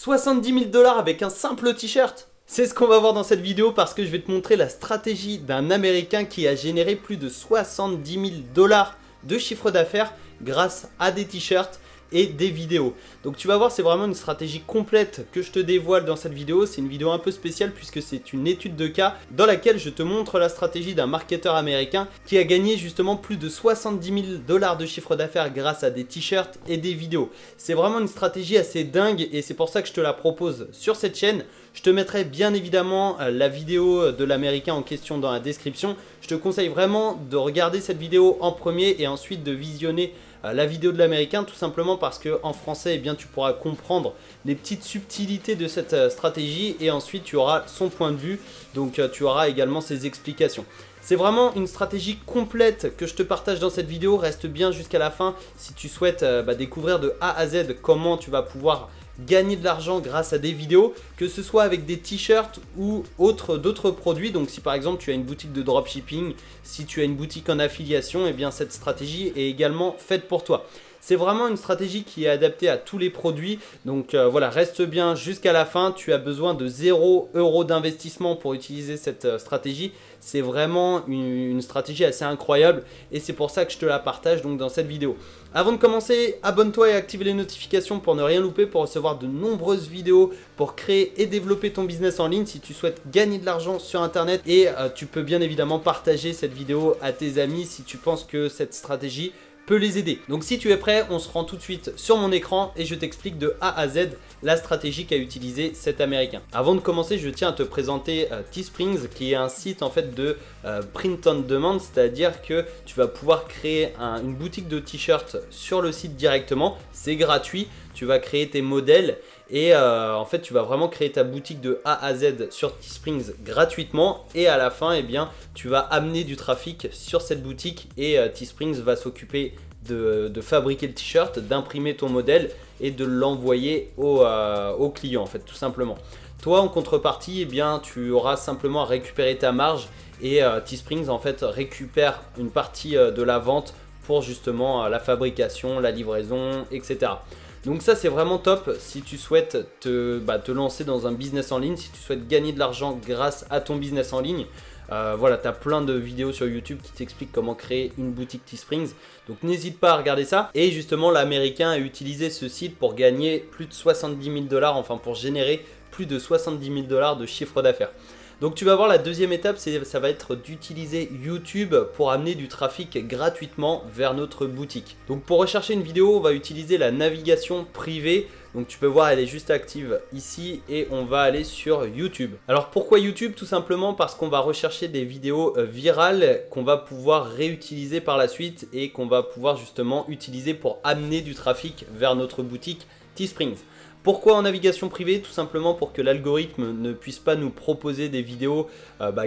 70 000 $ avec un simple t-shirt? C'est ce qu'on va voir dans cette vidéo parce que je vais te montrer la stratégie d'un Américain qui a généré plus de 70 000 $ de chiffre d'affaires grâce à des t-shirts et des vidéos. Donc tu vas voir, c'est vraiment une stratégie complète que je te dévoile dans cette vidéo. C'est une vidéo un peu spéciale puisque c'est une étude de cas dans laquelle je te montre la stratégie d'un marketeur américain qui a gagné justement plus de 70 000 $ de chiffre d'affaires grâce à des t-shirts et des vidéos. C'est vraiment une stratégie assez dingue et c'est pour ça que je te la propose sur cette chaîne. Je te mettrai bien évidemment la vidéo de l'américain en question dans la description. Je te conseille vraiment de regarder cette vidéo en premier et ensuite de visionner la vidéo de l'américain, tout simplement parce qu'en français, eh bien, tu pourras comprendre les petites subtilités de cette stratégie et ensuite tu auras son point de vue, donc tu auras également ses explications. C'est vraiment une stratégie complète que je te partage dans cette vidéo. Reste bien jusqu'à la fin si tu souhaites découvrir de A à Z comment tu vas pouvoir gagner de l'argent grâce à des vidéos, que ce soit avec des t-shirts ou d'autres produits. Donc si par exemple tu as une boutique de dropshipping, si tu as une boutique en affiliation, eh bien cette stratégie est également faite pour toi. C'est vraiment une stratégie qui est adaptée à tous les produits. Donc voilà, reste bien jusqu'à la fin. Tu as besoin de 0 € d'investissement pour utiliser cette stratégie. C'est vraiment une stratégie assez incroyable et c'est pour ça que je te la partage donc dans cette vidéo. Avant de commencer, abonne-toi et active les notifications pour ne rien louper, pour recevoir de nombreuses vidéos pour créer et développer ton business en ligne si tu souhaites gagner de l'argent sur internet. Et tu peux bien évidemment partager cette vidéo à tes amis si tu penses que cette stratégie peut les aider. Donc si tu es prêt, on se rend tout de suite sur mon écran et je t'explique de A à Z la stratégie qu'a utilisé cet américain. Avant de commencer, je tiens à te présenter Teesprings, qui est un site en fait de print on demand, c'est-à-dire que tu vas pouvoir créer une boutique de t-shirts sur le site directement. C'est gratuit, tu vas créer tes modèles et en fait tu vas vraiment créer ta boutique de A à Z sur Teesprings gratuitement et à la fin eh bien tu vas amener du trafic sur cette boutique et Teesprings va s'occuper de fabriquer le t-shirt, d'imprimer ton modèle et de l'envoyer au client en fait, tout simplement. Toi en contrepartie eh bien tu auras simplement à récupérer ta marge et Teesprings en fait récupère une partie de la vente pour justement la fabrication, la livraison, etc. Donc ça c'est vraiment top si tu souhaites te lancer dans un business en ligne, si tu souhaites gagner de l'argent grâce à ton business en ligne. Voilà, tu as plein de vidéos sur YouTube qui t'expliquent comment créer une boutique Teesprings. Donc n'hésite pas à regarder ça. Et justement l'américain a utilisé ce site pour gagner plus de 70 000 $, enfin pour générer plus de 70 000 $ de chiffre d'affaires. Donc tu vas voir, la deuxième étape, ça va être d'utiliser YouTube pour amener du trafic gratuitement vers notre boutique. Donc pour rechercher une vidéo, on va utiliser la navigation privée. Donc tu peux voir, elle est juste active ici et on va aller sur YouTube. Alors pourquoi YouTube? Tout simplement parce qu'on va rechercher des vidéos virales qu'on va pouvoir réutiliser par la suite et qu'on va pouvoir justement utiliser pour amener du trafic vers notre boutique Teesprings. Pourquoi en navigation privée? Tout simplement pour que l'algorithme ne puisse pas nous proposer des vidéos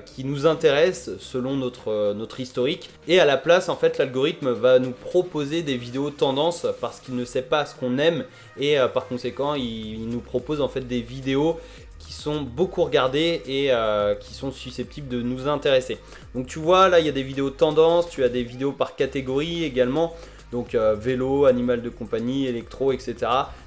qui nous intéressent selon notre historique. Et à la place, en fait, l'algorithme va nous proposer des vidéos tendances parce qu'il ne sait pas ce qu'on aime et par conséquent, il nous propose en fait des vidéos qui sont beaucoup regardées et qui sont susceptibles de nous intéresser. Donc tu vois, là, il y a des vidéos tendances, tu as des vidéos par catégorie également. Donc vélo, animal de compagnie, électro, etc.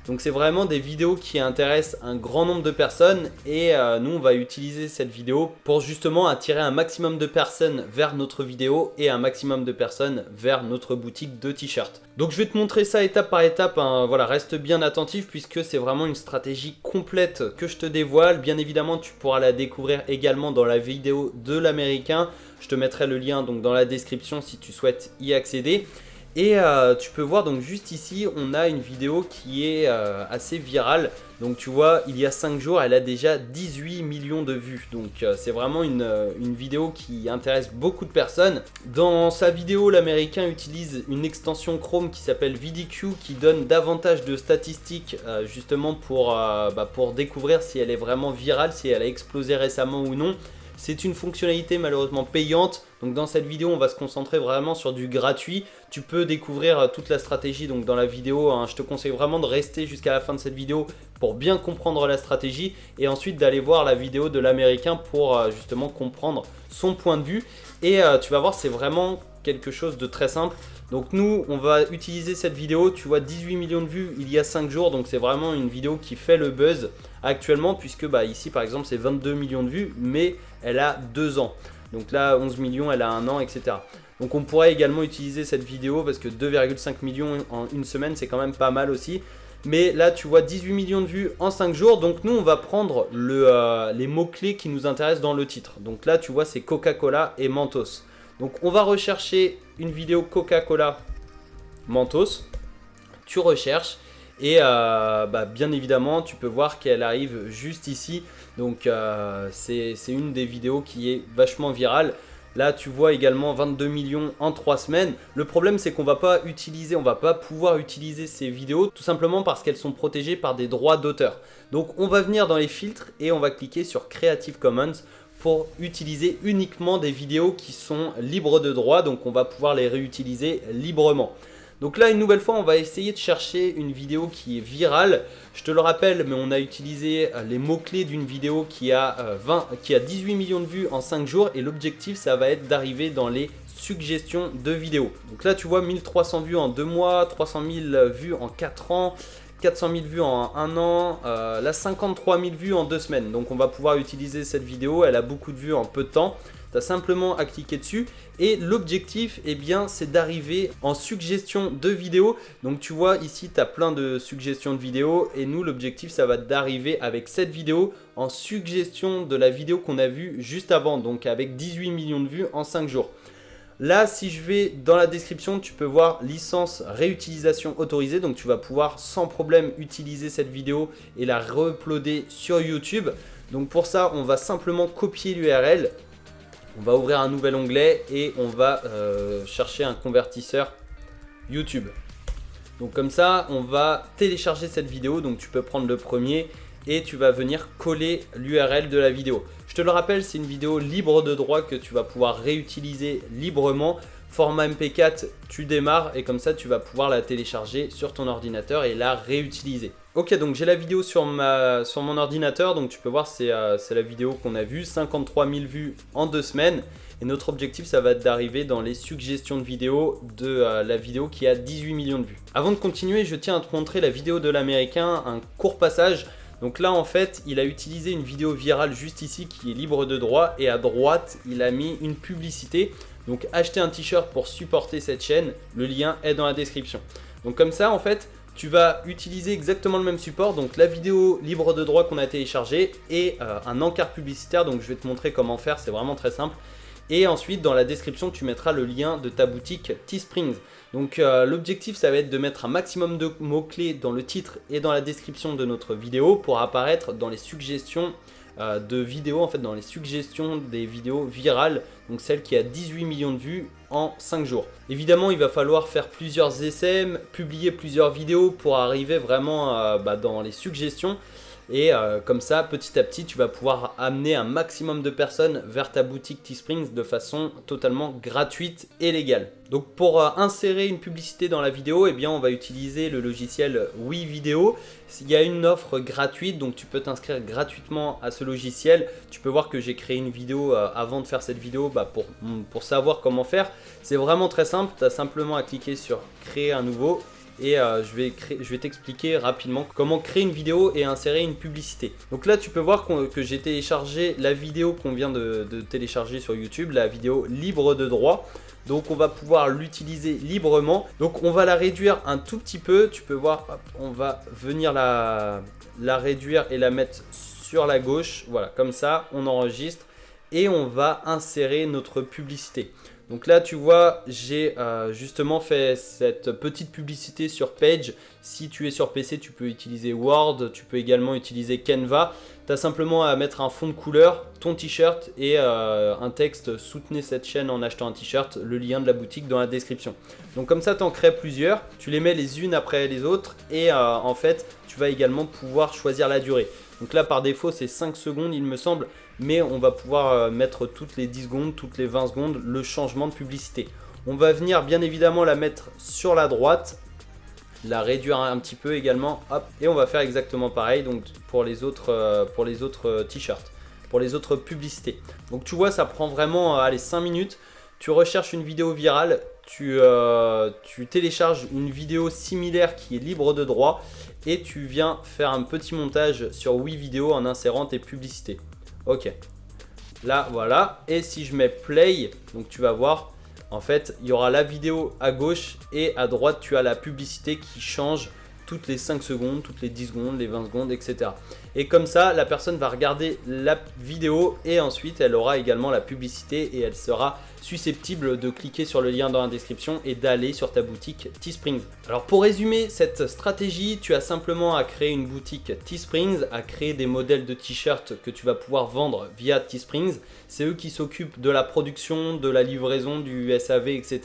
Donc c'est vraiment des vidéos qui intéressent un grand nombre de personnes et nous on va utiliser cette vidéo pour justement attirer un maximum de personnes vers notre vidéo et un maximum de personnes vers notre boutique de t-shirts. Donc je vais te montrer ça étape par étape, hein. Voilà, reste bien attentif puisque c'est vraiment une stratégie complète que je te dévoile. Bien évidemment tu pourras la découvrir également dans la vidéo de l'américain. Je te mettrai le lien donc dans la description si tu souhaites y accéder. Et tu peux voir donc juste ici on a une vidéo qui est assez virale. Donc tu vois, il y a 5 jours elle a déjà 18 millions de vues. Donc c'est vraiment une vidéo qui intéresse beaucoup de personnes. Dans sa vidéo, l'américain utilise une extension Chrome qui s'appelle VDQ qui donne davantage de statistiques justement pour découvrir si elle est vraiment virale, si elle a explosé récemment ou non. C'est une fonctionnalité malheureusement payante. Donc dans cette vidéo, on va se concentrer vraiment sur du gratuit. Tu peux découvrir toute la stratégie donc dans la vidéo, hein. Je te conseille vraiment de rester jusqu'à la fin de cette vidéo pour bien comprendre la stratégie et ensuite d'aller voir la vidéo de l'américain pour justement comprendre son point de vue. Et tu vas voir, c'est vraiment quelque chose de très simple. Donc nous, on va utiliser cette vidéo, tu vois 18 millions de vues il y a 5 jours, donc c'est vraiment une vidéo qui fait le buzz actuellement, puisque ici par exemple c'est 22 millions de vues, mais elle a 2 ans. Donc là 11 millions, elle a 1 an, etc. Donc on pourrait également utiliser cette vidéo, parce que 2,5 millions en une semaine, c'est quand même pas mal aussi. Mais là tu vois 18 millions de vues en 5 jours, donc nous on va prendre les mots-clés qui nous intéressent dans le titre. Donc là tu vois c'est Coca-Cola et Mentos. Donc on va rechercher une vidéo Coca-Cola Mentos, tu recherches et bien évidemment tu peux voir qu'elle arrive juste ici. Donc c'est une des vidéos qui est vachement virale. Là tu vois également 22 millions en 3 semaines. Le problème c'est qu'on va pas pouvoir utiliser ces vidéos tout simplement parce qu'elles sont protégées par des droits d'auteur. Donc on va venir dans les filtres et on va cliquer sur Creative Commons pour utiliser uniquement des vidéos qui sont libres de droit, donc on va pouvoir les réutiliser librement. Donc là une nouvelle fois on va essayer de chercher une vidéo qui est virale. Je te le rappelle, mais on a utilisé les mots-clés d'une vidéo qui a 18 millions de vues en 5 jours et l'objectif ça va être d'arriver dans les suggestions de vidéos. Donc là tu vois 1300 vues en 2 mois, 300 000 vues en 4 ans, 400 000 vues en 1 an, là 53 000 vues en 2 semaines. Donc on va pouvoir utiliser cette vidéo, elle a beaucoup de vues en peu de temps. Tu as simplement à cliquer dessus et l'objectif c'est d'arriver en suggestion de vidéos. Donc tu vois ici tu as plein de suggestions de vidéos et nous l'objectif ça va d'arriver avec cette vidéo en suggestion de la vidéo qu'on a vue juste avant, donc avec 18 millions de vues en 5 jours. Là, si je vais dans la description, tu peux voir licence réutilisation autorisée. Donc, tu vas pouvoir sans problème utiliser cette vidéo et la re-uploader sur YouTube. Donc, pour ça, on va simplement copier l'URL. On va ouvrir un nouvel onglet et on va chercher un convertisseur YouTube. Donc, comme ça, on va télécharger cette vidéo. Donc, tu peux prendre le premier et tu vas venir coller l'URL de la vidéo. Je te le rappelle, c'est une vidéo libre de droit que tu vas pouvoir réutiliser librement. Format MP4, tu démarres et comme ça, tu vas pouvoir la télécharger sur ton ordinateur et la réutiliser. Ok, donc j'ai la vidéo sur mon ordinateur, donc tu peux voir, c'est la vidéo qu'on a vue, 53 000 vues en 2 semaines. Et notre objectif, ça va être d'arriver dans les suggestions de vidéos de la vidéo qui a 18 millions de vues. Avant de continuer, je tiens à te montrer la vidéo de l'américain, un court passage. Donc là en fait il a utilisé une vidéo virale juste ici qui est libre de droit et à droite il a mis une publicité. Donc acheter un t-shirt pour supporter cette chaîne, le lien est dans la description. Donc comme ça en fait tu vas utiliser exactement le même support, donc la vidéo libre de droit qu'on a téléchargée et un encart publicitaire. Donc je vais te montrer comment faire, c'est vraiment très simple. Et ensuite dans la description tu mettras le lien de ta boutique Teesprings. Donc l'objectif ça va être de mettre un maximum de mots-clés dans le titre et dans la description de notre vidéo pour apparaître dans les suggestions de vidéos, en fait dans les suggestions des vidéos virales, donc celle qui a 18 millions de vues en 5 jours. Évidemment il va falloir faire plusieurs essais, publier plusieurs vidéos pour arriver vraiment dans les suggestions. Et comme ça, petit à petit, tu vas pouvoir amener un maximum de personnes vers ta boutique Teesprings de façon totalement gratuite et légale. Donc pour insérer une publicité dans la vidéo, on va utiliser le logiciel WeVideo. Il y a une offre gratuite, donc tu peux t'inscrire gratuitement à ce logiciel. Tu peux voir que j'ai créé une vidéo avant de faire cette vidéo pour savoir comment faire. C'est vraiment très simple, tu as simplement à cliquer sur créer un nouveau. Et je vais t'expliquer rapidement comment créer une vidéo et insérer une publicité. Donc là tu peux voir que j'ai téléchargé la vidéo qu'on vient de téléccharger sur YouTube, la vidéo libre de droit. Donc on va pouvoir l'utiliser librement. Donc on va la réduire un tout petit peu. Tu peux voir, hop, on va venir la réduire et la mettre sur la gauche. Voilà, comme ça on enregistre et on va insérer notre publicité. Donc là tu vois j'ai justement fait cette petite publicité sur Page. Si tu es sur PC tu peux utiliser Word, tu peux également utiliser Canva. Tu as simplement à mettre un fond de couleur, ton t-shirt et un texte soutenez cette chaîne en achetant un t-shirt, le lien de la boutique dans la description. Donc comme ça tu en crées plusieurs, tu les mets les unes après les autres et en fait tu vas également pouvoir choisir la durée. Donc là par défaut c'est 5 secondes il me semble, mais on va pouvoir mettre toutes les 10 secondes, toutes les 20 secondes le changement de publicité. On va venir bien évidemment la mettre sur la droite, la réduire un petit peu également, hop, et on va faire exactement pareil donc pour les autres t-shirts, pour les autres publicités. Donc tu vois ça prend vraiment 5 minutes, tu recherches une vidéo virale, tu télécharges une vidéo similaire qui est libre de droit et tu viens faire un petit montage sur WeVideo en insérant tes publicités. Ok, là voilà, et si je mets play, donc tu vas voir, en fait il y aura la vidéo à gauche et à droite tu as la publicité qui change toutes les 5 secondes, toutes les 10 secondes, les 20 secondes, etc. Et comme ça, la personne va regarder la vidéo et ensuite elle aura également la publicité et elle sera susceptible de cliquer sur le lien dans la description et d'aller sur ta boutique Teesprings. Alors pour résumer cette stratégie, tu as simplement à créer une boutique Teesprings, à créer des modèles de t-shirts que tu vas pouvoir vendre via Teesprings. C'est eux qui s'occupent de la production, de la livraison, du SAV, etc.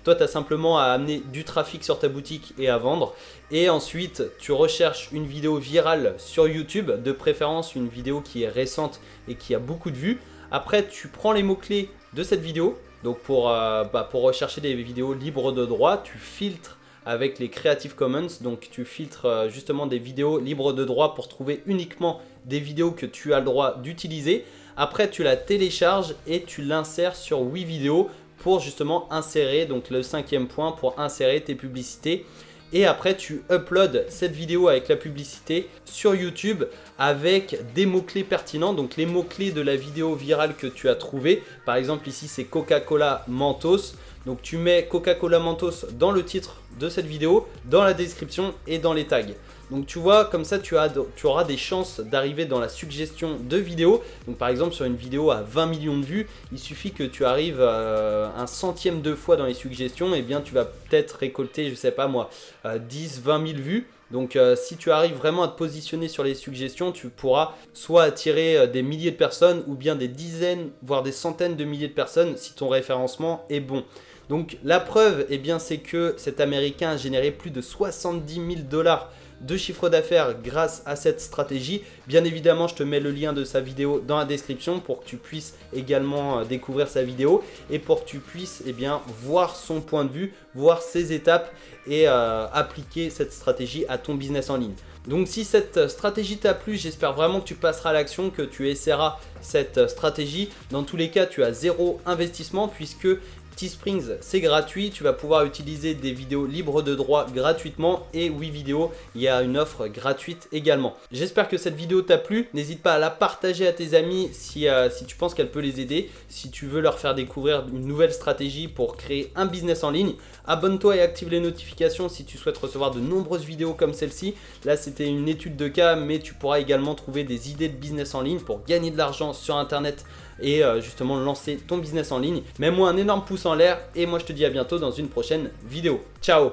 Toi, tu as simplement à amener du trafic sur ta boutique et à vendre. Et ensuite, tu recherches une vidéo virale sur YouTube, de préférence une vidéo qui est récente et qui a beaucoup de vues. Après, tu prends les mots-clés de cette vidéo. Donc pour rechercher des vidéos libres de droit, tu filtres avec les Creative Commons. Donc tu filtres justement des vidéos libres de droit pour trouver uniquement des vidéos que tu as le droit d'utiliser. Après, tu la télécharges et tu l'insères sur WeVideo pour justement insérer, donc le 5e point, pour insérer tes publicités. Et après, tu uploads cette vidéo avec la publicité sur YouTube avec des mots-clés pertinents. Donc les mots-clés de la vidéo virale que tu as trouvé. Par exemple, ici, c'est Coca-Cola Mentos. Donc tu mets Coca-Cola Mentos dans le titre de cette vidéo, dans la description et dans les tags. Donc tu vois, comme ça tu auras des chances d'arriver dans la suggestion de vidéos. Donc par exemple sur une vidéo à 20 millions de vues, il suffit que tu arrives un centième de fois dans les suggestions, et bien tu vas peut-être récolter, je sais pas moi, 10, 20 000 vues. Donc si tu arrives vraiment à te positionner sur les suggestions, tu pourras soit attirer des milliers de personnes ou bien des dizaines, voire des centaines de milliers de personnes si ton référencement est bon. Donc la preuve, eh bien, c'est que cet Américain a généré plus de 70 000 $ de chiffre d'affaires grâce à cette stratégie. Bien évidemment, je te mets le lien de sa vidéo dans la description pour que tu puisses également découvrir sa vidéo et pour que tu puisses voir son point de vue, voir ses étapes et appliquer cette stratégie à ton business en ligne. Donc si cette stratégie t'a plu, j'espère vraiment que tu passeras à l'action, que tu essaieras cette stratégie. Dans tous les cas, tu as zéro investissement puisque Teesprings, c'est gratuit, tu vas pouvoir utiliser des vidéos libres de droit gratuitement et WeVideo, il y a une offre gratuite également. J'espère que cette vidéo t'a plu, n'hésite pas à la partager à tes amis si tu penses qu'elle peut les aider, si tu veux leur faire découvrir une nouvelle stratégie pour créer un business en ligne. Abonne-toi et active les notifications si tu souhaites recevoir de nombreuses vidéos comme celle-ci. Là, c'était une étude de cas, mais tu pourras également trouver des idées de business en ligne pour gagner de l'argent sur Internet et justement lancer ton business en ligne. Mets-moi un énorme pouce en l'air et moi je te dis à bientôt dans une prochaine vidéo. Ciao!